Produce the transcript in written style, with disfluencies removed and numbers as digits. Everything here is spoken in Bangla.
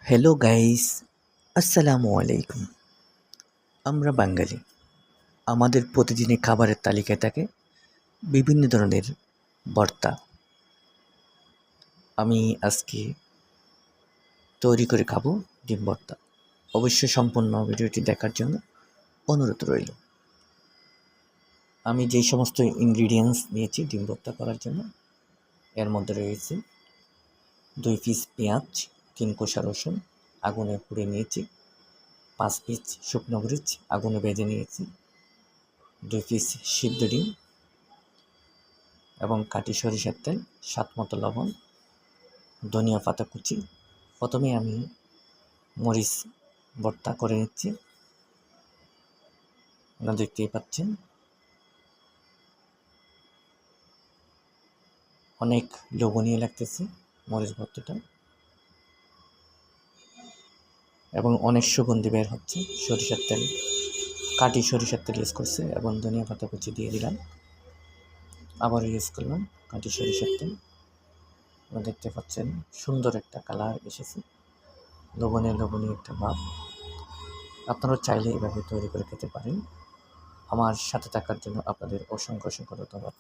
হ্যালো গাইস, আসসালামু আলাইকুম। আমরা বাঙালি, আমাদের প্রতিদিনের খাবারের তালিকায় থাকে বিভিন্ন ধরনের ভর্তা। আমি আজকে তৈরি করে খাবো ডিম ভর্তা। অবশ্যই সম্পূর্ণ ভিডিওটি দেখার জন্য অনুরোধ রইল। আমি যেই সমস্ত ইনগ্রিডিয়েন্টস নিয়েছি ডিম ভর্তা করার জন্য, এর মধ্যে রয়েছে 2 পিস পেঁয়াজ, 3 কোয়া রসুন আগুনে পুড়ে নিয়েছি, 5 পিস শুকনো মরিচ আগুনে ভেজে নিয়েছি, 2 পিস সিদ্ধ ডিম এবং কাটি সরিষার তেল, স্বাদ মতো লবণ, ধনিয়া পাতা কুচি। প্রথমে আমি মরিচ ভর্তা করে নিচ্ছি। আপনারা দেখতেই পাচ্ছেন অনেক লোভনীয় লাগতেছে মরিচ ভর্তাটা এবং অনেক সুগন্ধি বের হচ্ছে। সরিষার তেল, কাটি সরিষার তেল ইউজ করছে এবং ধনিয়া পাতা কুচি দিয়ে দিলাম। আবার ইউজ করলাম কাটি সরিষার তেল। আপনারা দেখতে পাচ্ছেন সুন্দর একটা কালার এসেছে, লোভনীয় একটা ভাব। আপনারা চাইলে এভাবে তৈরি করে খেতে পারেন। আমার সাথে থাকার জন্য আপনাদের অসংখ্য ধন্যবাদ।